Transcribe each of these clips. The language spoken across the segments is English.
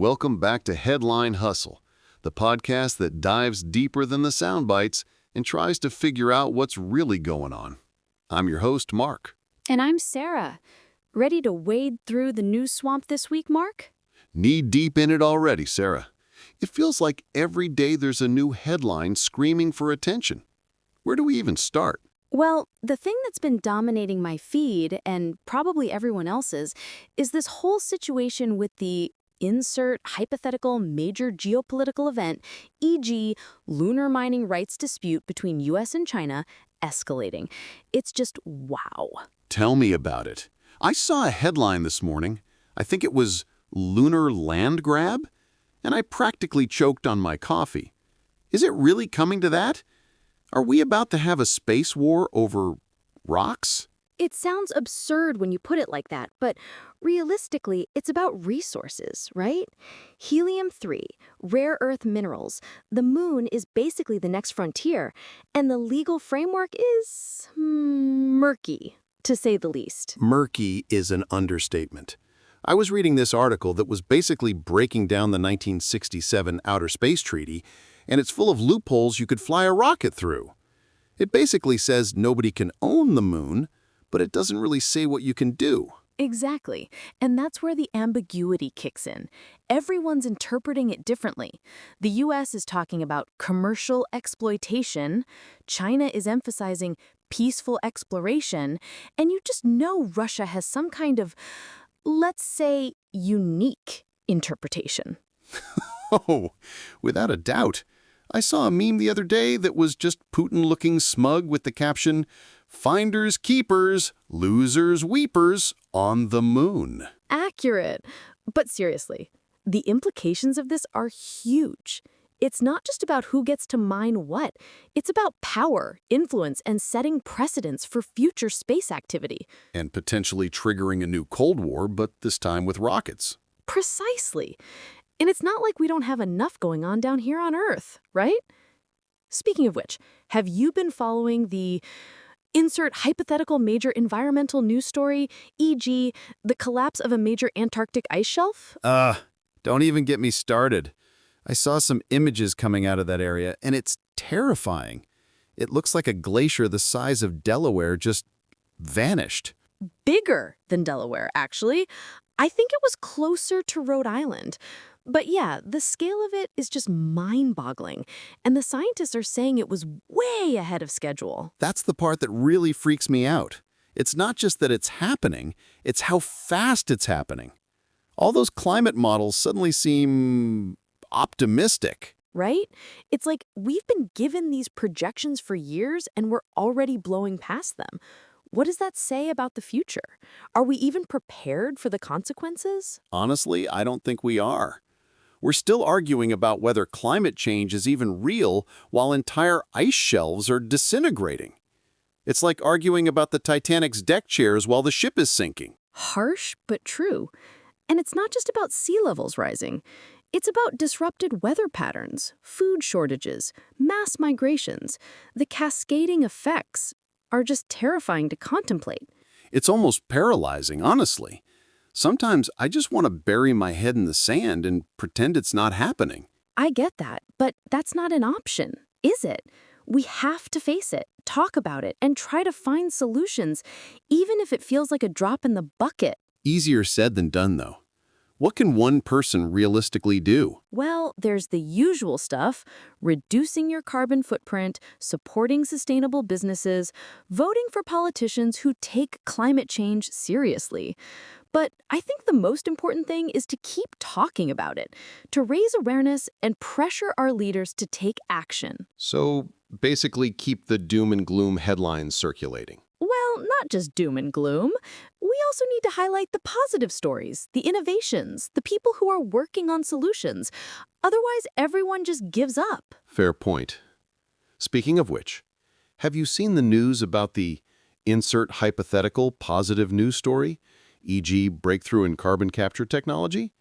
Welcome back to Headline Hustle, the podcast that dives deeper than the sound bites and tries to figure out what's really going on. I'm your host, Mark. And I'm Sarah. Ready to wade through the news swamp this week, Mark? Knee-deep in it already, Sarah. It feels like every day there's a new headline screaming for attention. Where do we even start? Well, the thing that's been dominating my feed, and probably everyone else's, is this whole situation with the insert hypothetical major geopolitical event, e.g., lunar mining rights dispute between US and China, escalating. It's just wow. Tell me about it. I saw a headline this morning. I think it was lunar land grab, and I practically choked on my coffee. Is it really coming to that? Are we about to have a space war over rocks? It sounds absurd when you put it like that, but realistically, it's about resources, right? Helium-3, rare earth minerals. The moon is basically the next frontier, and the legal framework is murky, to say the least. Murky is an understatement. I was reading this article that was basically breaking down the 1967 Outer Space Treaty, and it's full of loopholes you could fly a rocket through. It basically says nobody can own the moon, but it doesn't really say what you can do. Exactly. And that's where the ambiguity kicks in. Everyone's interpreting it differently. The US is talking about commercial exploitation, China is emphasizing peaceful exploration, and you just know Russia has some kind of, let's say, unique interpretation. Oh, without a doubt. I saw a meme the other day that was just Putin looking smug with the caption, "Finders keepers, losers weepers on the moon." Accurate. But seriously, the implications of this are huge. It's not just about who gets to mine what. It's about power, influence, and setting precedents for future space activity. And potentially triggering a new Cold War, but this time with rockets. Precisely. And it's not like we don't have enough going on down here on Earth, right? Speaking of which, have you been following the insert hypothetical major environmental news story, e.g., the collapse of a major Antarctic ice shelf? Don't even get me started. I saw some images coming out of that area, and it's terrifying. It looks like a glacier the size of Delaware just vanished. Bigger than Delaware, actually. I think it was closer to Rhode Island. But yeah, the scale of it is just mind-boggling, and the scientists are saying it was way ahead of schedule. That's the part that really freaks me out. It's not just that it's happening, it's how fast it's happening. All those climate models suddenly seem optimistic. Right? It's like we've been given these projections for years and we're already blowing past them. What does that say about the future? Are we even prepared for the consequences? Honestly, I don't think we are. We're still arguing about whether climate change is even real while entire ice shelves are disintegrating. It's like arguing about the Titanic's deck chairs while the ship is sinking. Harsh, but true. And it's not just about sea levels rising. It's about disrupted weather patterns, food shortages, mass migrations. The cascading effects are just terrifying to contemplate. It's almost paralyzing, honestly. Sometimes I just want to bury my head in the sand and pretend it's not happening. I get that, but that's not an option, is it? We have to face it, talk about it, and try to find solutions, even if it feels like a drop in the bucket. Easier said than done, though. What can one person realistically do? Well, there's the usual stuff: reducing your carbon footprint, supporting sustainable businesses, voting for politicians who take climate change seriously. But I think the most important thing is to keep talking about it, to raise awareness and pressure our leaders to take action. So basically keep the doom and gloom headlines circulating. Well, not just doom and gloom. We also need to highlight the positive stories, the innovations, the people who are working on solutions. Otherwise, everyone just gives up. Fair point. Speaking of which, have you seen the news about the insert hypothetical positive news story, e.g. breakthrough in carbon capture technology?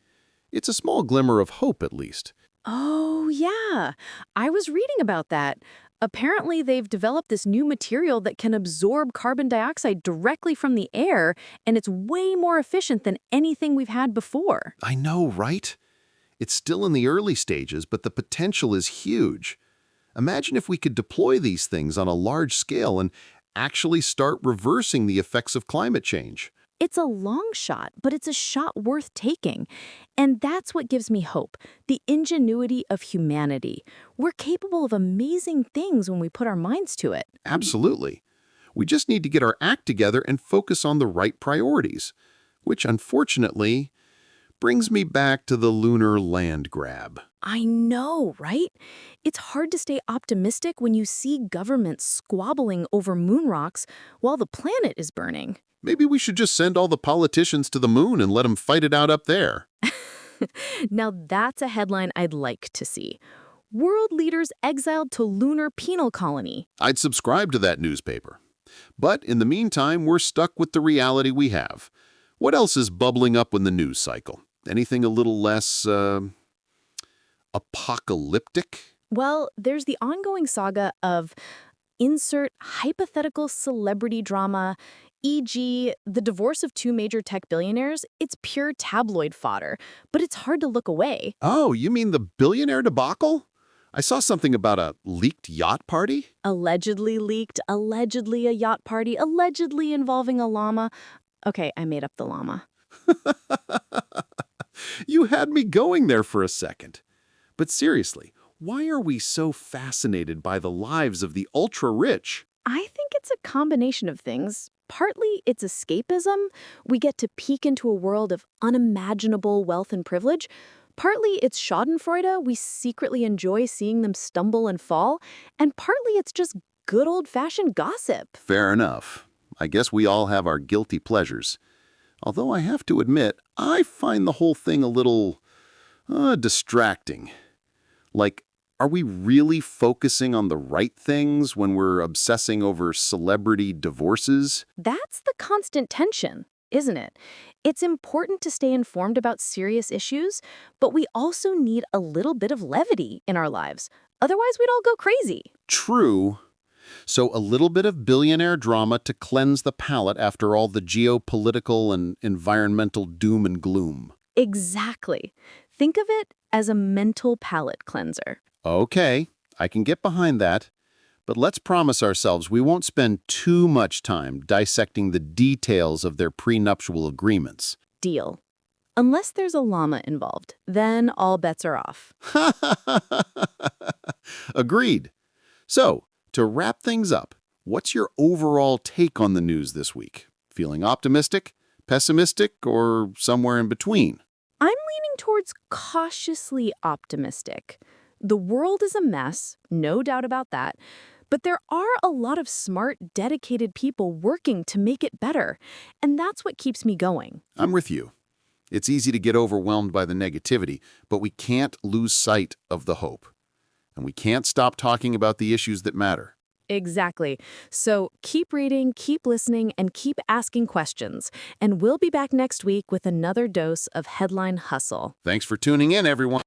It's a small glimmer of hope, at least. Oh, yeah. I was reading about that. Apparently, they've developed this new material that can absorb carbon dioxide directly from the air, and it's way more efficient than anything we've had before. I know, right? It's still in the early stages, but the potential is huge. Imagine if we could deploy these things on a large scale and actually start reversing the effects of climate change. It's a long shot, but it's a shot worth taking. And that's what gives me hope, the ingenuity of humanity. We're capable of amazing things when we put our minds to it. Absolutely. We just need to get our act together and focus on the right priorities, which unfortunately brings me back to the lunar land grab. I know, right? It's hard to stay optimistic when you see governments squabbling over moon rocks while the planet is burning. Maybe we should just send all the politicians to the moon and let them fight it out up there. Now that's a headline I'd like to see. World leaders exiled to lunar penal colony. I'd subscribe to that newspaper. But in the meantime, we're stuck with the reality we have. What else is bubbling up in the news cycle? Anything a little less, apocalyptic? Well, there's the ongoing saga of insert hypothetical celebrity drama, e.g., the divorce of two major tech billionaires. It's pure tabloid fodder, but it's hard to look away. Oh, you mean the billionaire debacle? I saw something about a leaked yacht party. Allegedly leaked, allegedly a yacht party, allegedly involving a llama. Okay, I made up the llama. You had me going there for a second. But seriously, why are we so fascinated by the lives of the ultra-rich? I think it's a combination of things. Partly it's escapism. We get to peek into a world of unimaginable wealth and privilege. Partly it's schadenfreude. We secretly enjoy seeing them stumble and fall. And partly it's just good old-fashioned gossip. Fair enough. I guess we all have our guilty pleasures. Although I have to admit, I find the whole thing a little distracting. Like, are we really focusing on the right things when we're obsessing over celebrity divorces? That's the constant tension, isn't it? It's important to stay informed about serious issues, but we also need a little bit of levity in our lives. Otherwise, we'd all go crazy. True. So a little bit of billionaire drama to cleanse the palate after all the geopolitical and environmental doom and gloom. Exactly. Think of it as a mental palate cleanser. Okay, I can get behind that. But let's promise ourselves we won't spend too much time dissecting the details of their prenuptial agreements. Deal. Unless there's a llama involved, then all bets are off. Agreed. So, to wrap things up, what's your overall take on the news this week? Feeling optimistic, pessimistic, or somewhere in between? I'm leaning towards cautiously optimistic. The world is a mess, no doubt about that, but there are a lot of smart, dedicated people working to make it better, and that's what keeps me going. I'm with you. It's easy to get overwhelmed by the negativity, but we can't lose sight of the hope. And we can't stop talking about the issues that matter. Exactly. So keep reading, keep listening, and keep asking questions. And we'll be back next week with another dose of Headline Hustle. Thanks for tuning in, everyone.